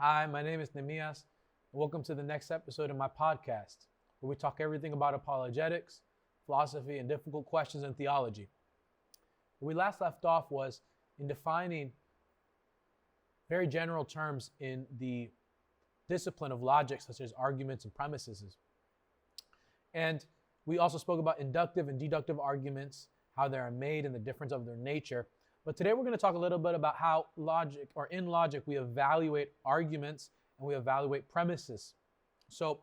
Hi, my name is Nehemias. Welcome to the next episode of my podcast, where we talk everything about apologetics, philosophy, and difficult questions in theology. Where we last left off was in defining very general terms in the discipline of logic, such as arguments and premises. And we also spoke about inductive and deductive arguments, how they are made and the difference of their nature. But today we're going to talk a little bit about how in logic, we evaluate arguments and we evaluate premises. So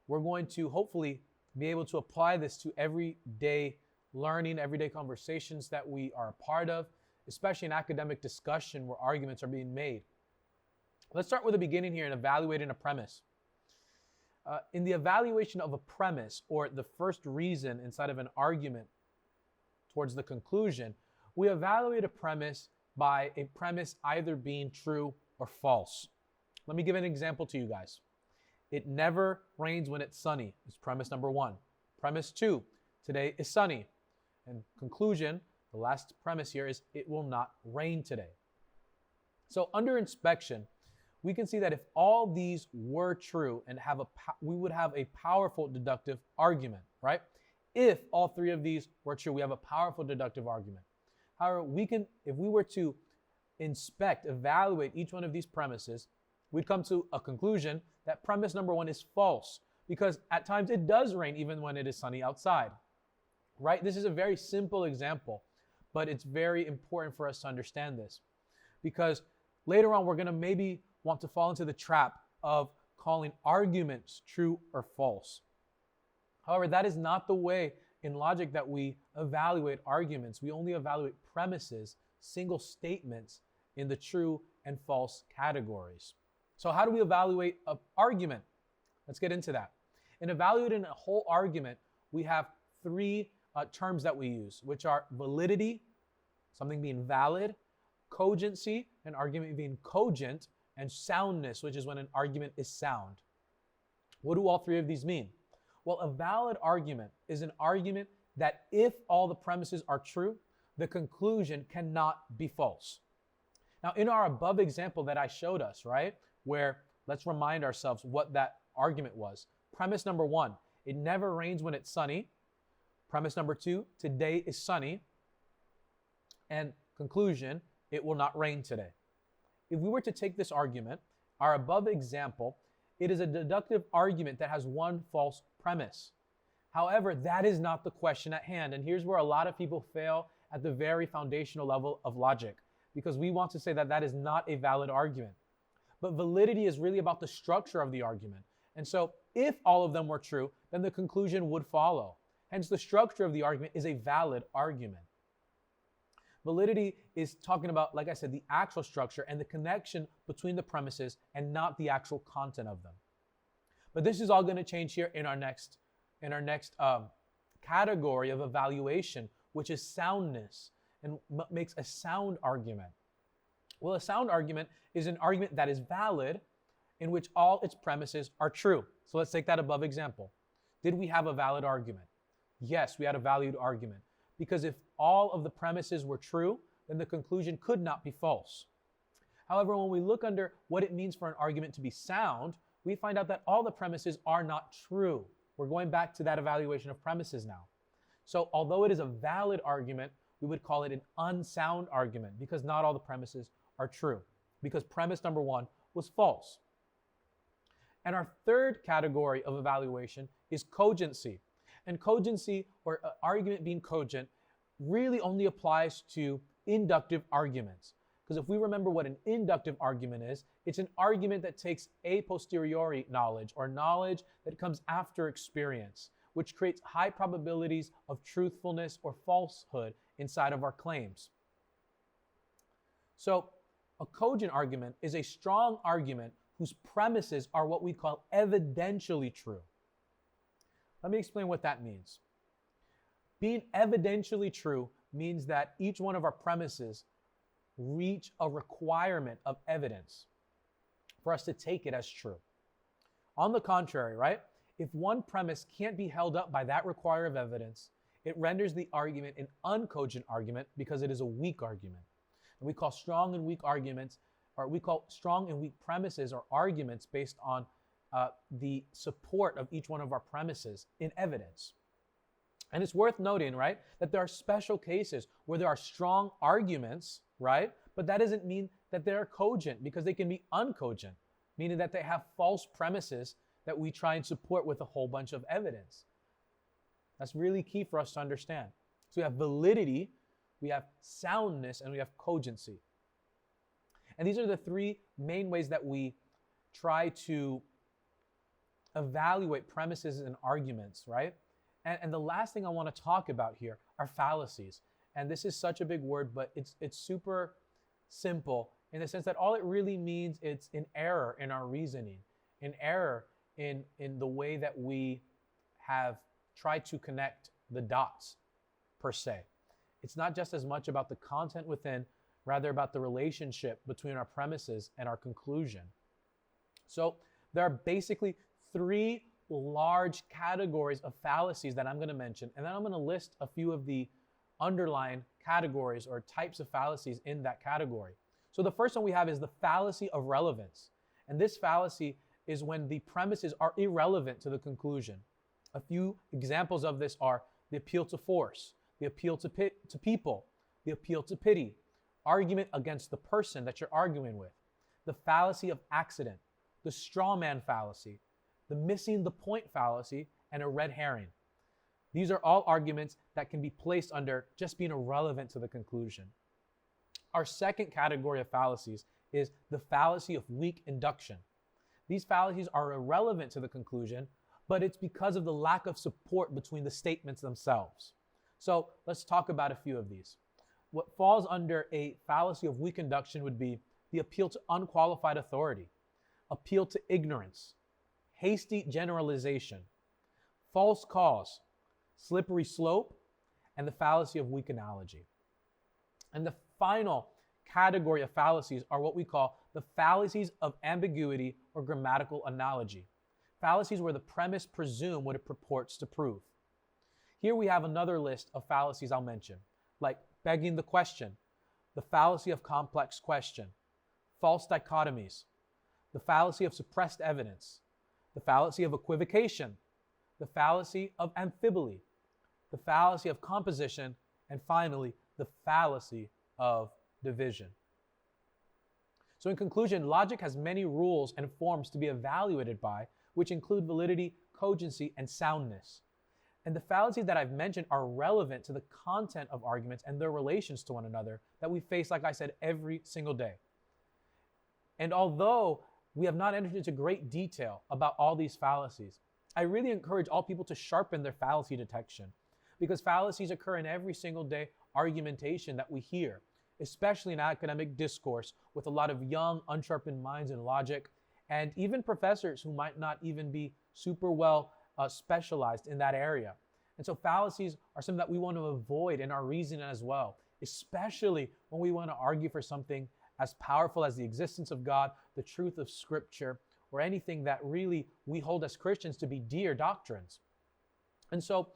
we're going to hopefully be able to apply this to everyday learning, everyday conversations that we are a part of, especially in academic discussion where arguments are being made. Let's start with the beginning here in evaluating a premise. In the evaluation of a premise, or the first reason inside of an argument towards the conclusion, we evaluate a premise by a premise either being true or false. Let me give an example to you guys. It never rains when it's sunny is premise number one. Premise two, today is sunny. And conclusion, the last premise here is it will not rain today. So under inspection, we can see that if all these were true and we would have a powerful deductive argument, right? If all three of these were true, we have a powerful deductive argument. However, if we were to evaluate each one of these premises, we'd come to a conclusion that premise number one is false, because at times it does rain even when it is sunny outside, right? This is a very simple example, but it's very important for us to understand this, because later on we're going to maybe want to fall into the trap of calling arguments true or false. However, that is not the way in logic that we evaluate arguments. We only evaluate premises, single statements, in the true and false categories. So how do we evaluate an argument? Let's get into that. In evaluating a whole argument, we have three terms that we use, which are validity, something being valid, cogency, an argument being cogent, and soundness, which is when an argument is sound. What do all three of these mean? Well, a valid argument is an argument that if all the premises are true, the conclusion cannot be false. Now, in our above example that I showed us, right, where let's remind ourselves what that argument was. Premise number one, it never rains when it's sunny. Premise number two, today is sunny. And conclusion, it will not rain today. If we were to take this argument, our above example, it is a deductive argument that has one false premise. However, that is not the question at hand. And here's where a lot of people fail at the very foundational level of logic, because we want to say that that is not a valid argument. But validity is really about the structure of the argument. And so if all of them were true, then the conclusion would follow. Hence, the structure of the argument is a valid argument. Validity is talking about, like I said, the actual structure and the connection between the premises and not the actual content of them. But this is all going to change here in our next category of evaluation, which is soundness, and makes a sound argument. Well, a sound argument is an argument that is valid, in which all its premises are true. So let's take that above example. Did we have a valid argument? Yes, we had a valid argument. Because if all of the premises were true, then the conclusion could not be false. However, when we look under what it means for an argument to be sound, we find out that all the premises are not true. We're going back to that evaluation of premises now. So although it is a valid argument, we would call it an unsound argument, because not all the premises are true, because premise number one was false. And our third category of evaluation is cogency. And cogency, or argument being cogent, really only applies to inductive arguments. Because if we remember what an inductive argument is, it's an argument that takes a posteriori knowledge, or knowledge that comes after experience, which creates high probabilities of truthfulness or falsehood inside of our claims. So a cogent argument is a strong argument whose premises are what we call evidentially true. Let me explain what that means. Being evidentially true means that each one of our premises reach a requirement of evidence for us to take it as true. On the contrary, right? If one premise can't be held up by that require of evidence, it renders the argument an uncogent argument because it is a weak argument. And we call strong and weak arguments or we call strong and weak premises or arguments based on the support of each one of our premises in evidence. And it's worth noting, right, that there are special cases where there are strong arguments, right, but that doesn't mean that they're cogent, because they can be uncogent, meaning that they have false premises that we try and support with a whole bunch of evidence. That's really key for us to understand. So we have validity, we have soundness, and we have cogency. And these are the three main ways that we try to evaluate premises and arguments, right? And the last thing I want to talk about here are fallacies. And this is such a big word, but it's super simple in the sense that all it really means is an error in our reasoning, an error in the way that we have tried to connect the dots, per se. It's not just as much about the content within, rather about the relationship between our premises and our conclusion. So there are basically three large categories of fallacies that I'm going to mention, and then I'm going to list a few of the underlying categories or types of fallacies in that category. So the first one we have is the fallacy of relevance. And this fallacy is when the premises are irrelevant to the conclusion. A few examples of this are the appeal to force, the appeal to people, the appeal to pity, argument against the person that you're arguing with, the fallacy of accident, the straw man fallacy, the missing the point fallacy, and a red herring. These are all arguments that can be placed under just being irrelevant to the conclusion. Our second category of fallacies is the fallacy of weak induction. These fallacies are irrelevant to the conclusion, but it's because of the lack of support between the statements themselves. So let's talk about a few of these. What falls under a fallacy of weak induction would be the appeal to unqualified authority, appeal to ignorance, hasty generalization, false cause, slippery slope, and the fallacy of weak analogy. And the final category of fallacies are what we call the fallacies of ambiguity or grammatical analogy. Fallacies where the premise presumes what it purports to prove. Here we have another list of fallacies I'll mention, like begging the question, the fallacy of complex question, false dichotomies, the fallacy of suppressed evidence, the fallacy of equivocation, the fallacy of amphiboly, the fallacy of composition, and finally, the fallacy of division. So in conclusion, logic has many rules and forms to be evaluated by, which include validity, cogency, and soundness. And the fallacies that I've mentioned are relevant to the content of arguments and their relations to one another that we face, like I said, every single day. And although we have not entered into great detail about all these fallacies, I really encourage all people to sharpen their fallacy detection, because fallacies occur in every single day argumentation that we hear, especially in academic discourse with a lot of young, unsharpened minds in logic, and even professors who might not even be super well specialized in that area. And so fallacies are something that we want to avoid in our reasoning as well, especially when we want to argue for something as powerful as the existence of God, the truth of Scripture, or anything that really we hold as Christians to be dear doctrines. And so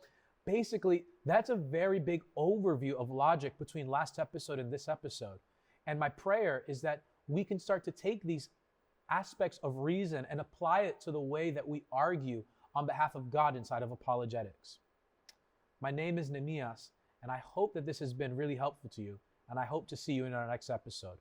basically, that's a very big overview of logic between last episode and this episode. And my prayer is that we can start to take these aspects of reason and apply it to the way that we argue on behalf of God inside of apologetics. My name is Nehemias, and I hope that this has been really helpful to you, and I hope to see you in our next episode.